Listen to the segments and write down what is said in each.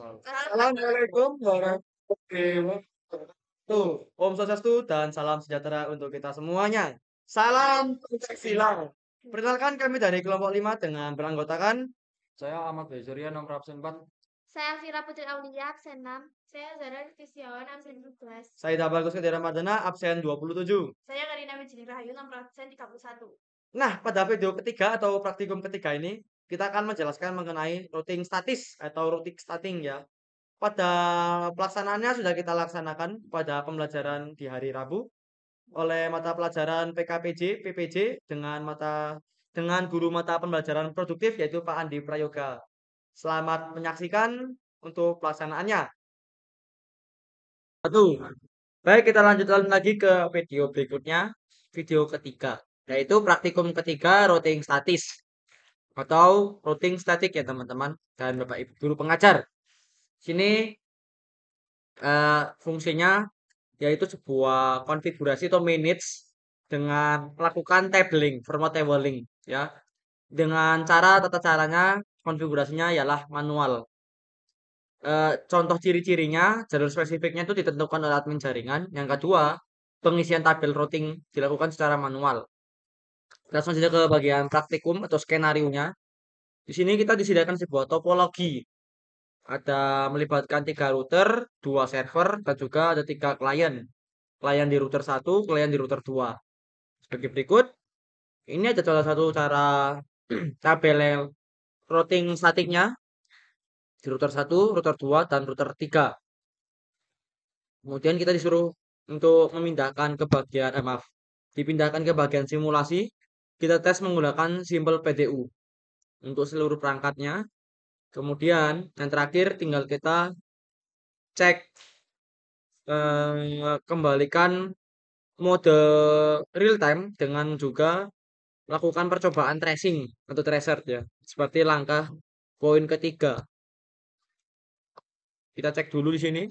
Assalamualaikum warahmatullahi wabarakatuh. Om Swastiastu dan salam sejahtera untuk kita semuanya. Salam Pancasila. Perkenalkan kami dari kelompok 5 dengan beranggotakan Saya Ahmad Bezoria, nomor absen 4. Saya Vira Putri Aulia, absen 6. Saya Zara Fisiawan, absen 12. saya Bagus Kedira Mardana, absen 27. Saya Karina Wijini Rahayu, nomor absen 31. Nah, pada video ketiga atau praktikum ketiga ini, kita akan menjelaskan mengenai routing statis atau routing starting ya. Pada pelaksanaannya sudah kita laksanakan pada pembelajaran di hari Rabu oleh mata pelajaran PKPJ, PPJ dengan guru mata pembelajaran produktif yaitu Pak Andi Prayoga. Selamat menyaksikan untuk pelaksanaannya. Satu. Baik, kita lanjutkan lagi ke video berikutnya, video ketiga, yaitu praktikum ketiga routing statis atau routing statik ya teman-teman dan Bapak Ibu guru pengajar. Sini fungsinya yaitu sebuah konfigurasi atau manage dengan melakukan tabling, format tabling ya. Dengan tata caranya konfigurasinya ialah manual. Contoh ciri-cirinya, jalur spesifiknya itu ditentukan oleh admin jaringan. Yang kedua, pengisian tabel routing dilakukan secara manual. Langsung saja ke bagian praktikum atau skenario-nya. Di sini kita disediakan sebuah topologi. Ada melibatkan 3 router, 2 server, dan juga ada 3 klien. Klien di router 1, klien di router 2. Sebagai berikut, ini ada salah satu cara tabel routing statiknya di router 1, router 2, dan router 3. Kemudian kita disuruh untuk memindahkan ke bagian, maaf, dipindahkan ke bagian simulasi. Kita tes menggunakan simple PDU untuk seluruh perangkatnya. Kemudian yang terakhir tinggal kita cek kembalikan mode real time dengan juga lakukan percobaan tracing atau tracer ya. Seperti langkah poin ketiga. Kita cek dulu di sini.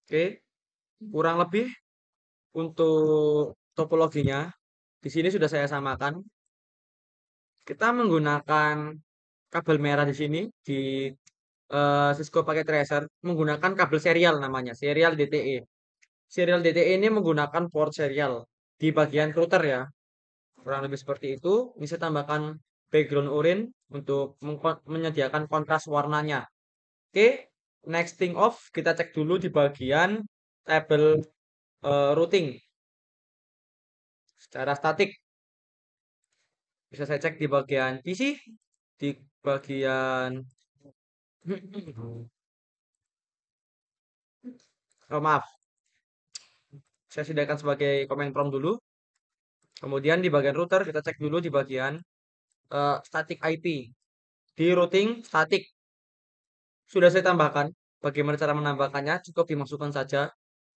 Oke, kurang lebih untuk topologinya di sini sudah saya samakan. Kita menggunakan kabel merah di sini di Cisco pakai tracer menggunakan kabel serial namanya, serial DTE. Serial DTE ini menggunakan port serial di bagian router ya. Kurang lebih seperti itu. Bisa tambahkan background oranye untuk menyediakan kontras warnanya. Oke, next thing off kita cek dulu di bagian tabel routing secara statik. Bisa saya cek di bagian PC, di bagian oh maaf, saya sediakan sebagai comment prompt dulu. Kemudian di bagian router kita cek dulu di bagian static IP. Di routing static sudah saya tambahkan. Bagaimana cara menambahkannya? Cukup dimasukkan saja.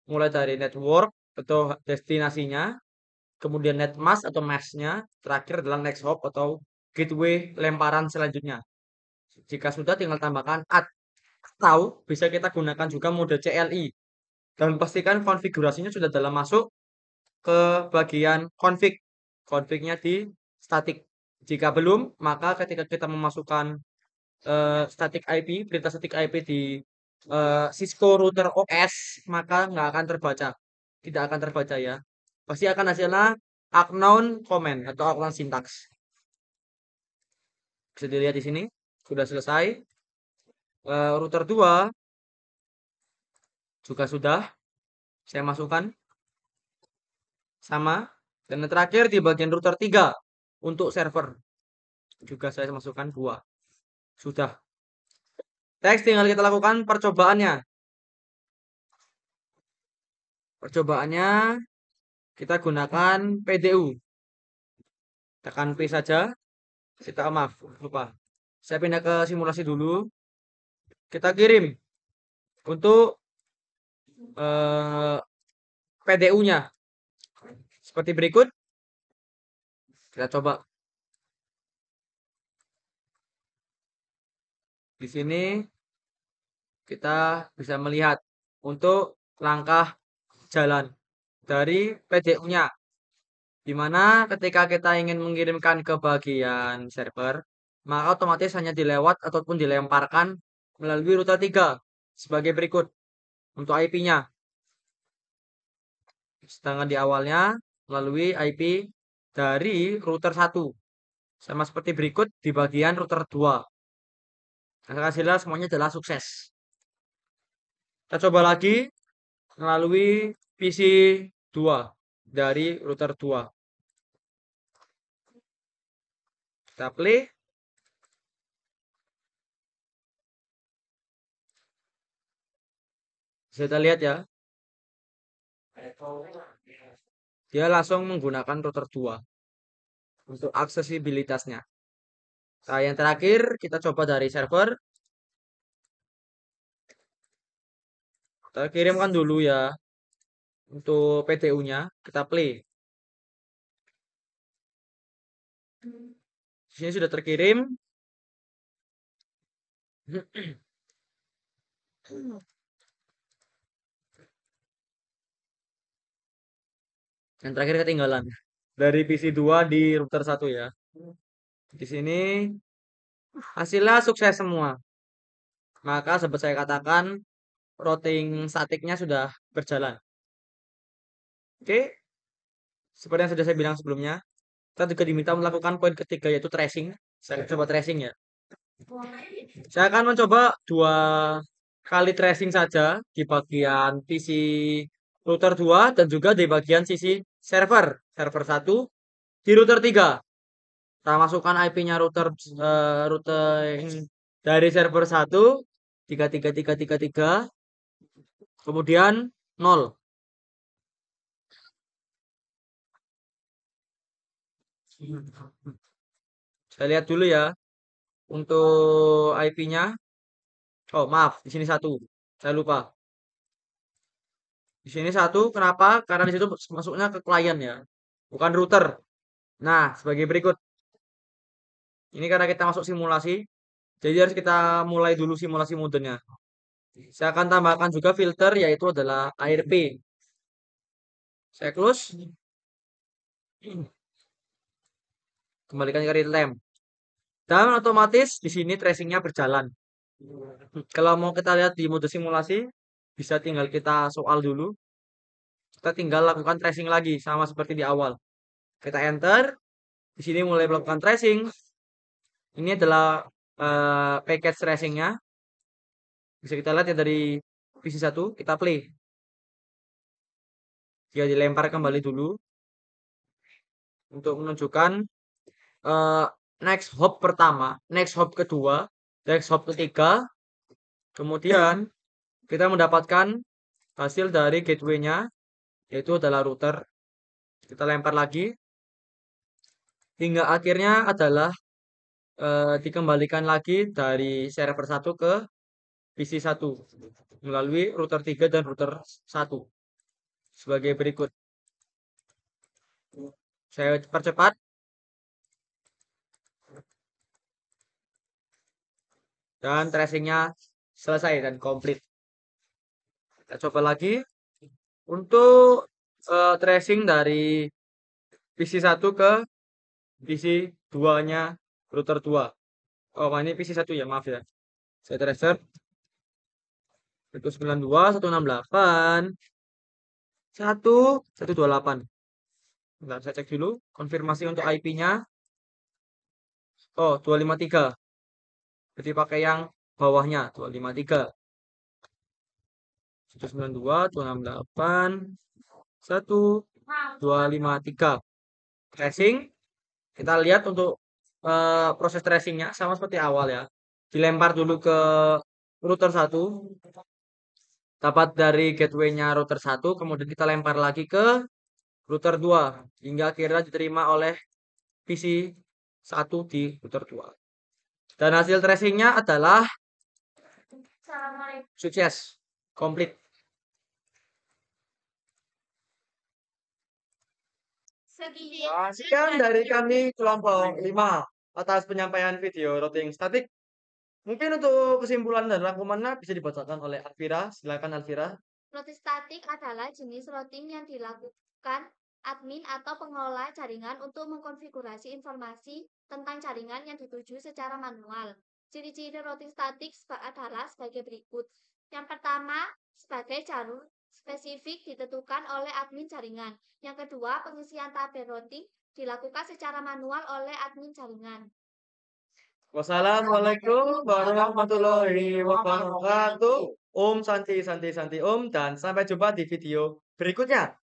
Mulai dari network atau destinasinya, kemudian net mask atau mask-nya, terakhir adalah next hop atau gateway lemparan selanjutnya. Jika sudah tinggal tambahkan add atau bisa kita gunakan juga mode CLI dan pastikan konfigurasinya sudah dalam masuk ke bagian config. Config-nya di static. Jika belum, maka ketika kita memasukkan static IP, perintah static IP di Cisco router OS, maka nggak akan terbaca. Tidak akan terbaca ya. Pasti akan hasilnya unknown comment atau unknown syntax. Bisa dilihat di sini. Sudah selesai. Router 2 juga sudah saya masukkan. Sama. Dan yang terakhir di bagian router 3 untuk server. Juga saya masukkan 2. Sudah. Next tinggal kita lakukan percobaannya. Percobaannya kita gunakan PDU. Tekan P saja. Kita maaf, lupa. Saya pindah ke simulasi dulu. Kita kirim untuk PDU-nya. Seperti berikut. Kita coba. Di sini kita bisa melihat untuk langkah jalan dari PDU-nya. Di mana ketika kita ingin mengirimkan ke bagian server, maka otomatis hanya dilewat ataupun dilemparkan melalui router 3 sebagai berikut untuk IP-nya. Sedangkan di awalnya melalui IP dari router 1. Sama seperti berikut di bagian router 2. Hasilnya semuanya adalah sukses. Kita coba lagi melalui PC 2 dari router 2. Kita play. Bisa kita lihat ya. Dia langsung menggunakan router 2 untuk aksesibilitasnya. Nah, yang terakhir kita coba dari server. Kita kirimkan dulu ya untuk PDU-nya. Kita play. Di sini sudah terkirim. Yang terakhir ketinggalan dari PC 2 di router 1 ya. Di sini hasilnya sukses semua. Maka sempat saya katakan routing statiknya sudah berjalan. Oke. Seperti yang sudah saya bilang sebelumnya, kita juga diminta melakukan poin ketiga yaitu tracing. Saya coba tracing ya. Saya akan mencoba 2 kali tracing saja di bagian PC router 2 dan juga di bagian sisi server 1 di router 3. Kita masukkan IP-nya routing dari server 1 33333 kemudian 0. Saya lihat dulu ya untuk IP-nya. Oh, maaf, di sini 1. Saya lupa. Di sini 1, kenapa? Karena di situ masuknya ke klien ya, bukan router. Nah, sebagai berikut. Ini karena kita masuk simulasi, jadi harus kita mulai dulu simulasi modenya. Saya akan tambahkan juga filter yaitu adalah ARP. Saya close. Kembalikan ke real time. Dan otomatis di sini tracingnya berjalan. Kalau mau kita lihat di mode simulasi, bisa tinggal kita soal dulu. Kita tinggal lakukan tracing lagi sama seperti di awal. Kita enter. Di sini mulai melakukan tracing. Ini adalah package tracingnya. Bisa kita lihat ya dari PC 1. Kita play. Dia dilempar kembali dulu. Untuk menunjukkan next hop pertama, next hop kedua, next hop ketiga. Kemudian kita mendapatkan hasil dari gateway-nya. Yaitu adalah router. Kita lempar lagi. Hingga akhirnya adalah dikembalikan lagi dari server 1 ke PC 1 melalui router 3 dan router 1 sebagai berikut. Saya percepat. Dan tracingnya selesai dan komplit. Kita coba lagi untuk tracing dari PC 1 ke PC 2-nya router 2. Oh, ini PC 1 ya, maaf ya. Saya tracer 192.168 128. Bentar, saya cek dulu konfirmasi untuk IP-nya. Oh, 253. Jadi pakai yang bawahnya 253. 192.268.1.253. Tracing. Kita lihat untuk proses tracingnya sama seperti awal ya. Dilempar dulu ke router 1. Dapat dari gateway-nya router 1. Kemudian kita lempar lagi ke router 2. Hingga akhirnya diterima oleh PC 1 di router 2. Dan hasil tracingnya adalah sukses. Komplit. Sekian dari kami kelompok 5 atas penyampaian video routing statik. Mungkin untuk kesimpulan dan rangkumannya bisa dibacakan oleh Alvira. Silakan Alvira. Routing statik adalah jenis routing yang dilakukan admin atau pengelola jaringan untuk mengkonfigurasi informasi tentang jaringan yang dituju secara manual. Ciri-ciri routing statik adalah sebagai berikut. Yang pertama, sebagai jalur spesifik ditentukan oleh admin jaringan. Yang kedua, pengisian tabel routing dilakukan secara manual oleh admin jaringan. Wassalamualaikum warahmatullahi wabarakatuh. Om Santi Santi Santi Om, dan sampai jumpa di video berikutnya.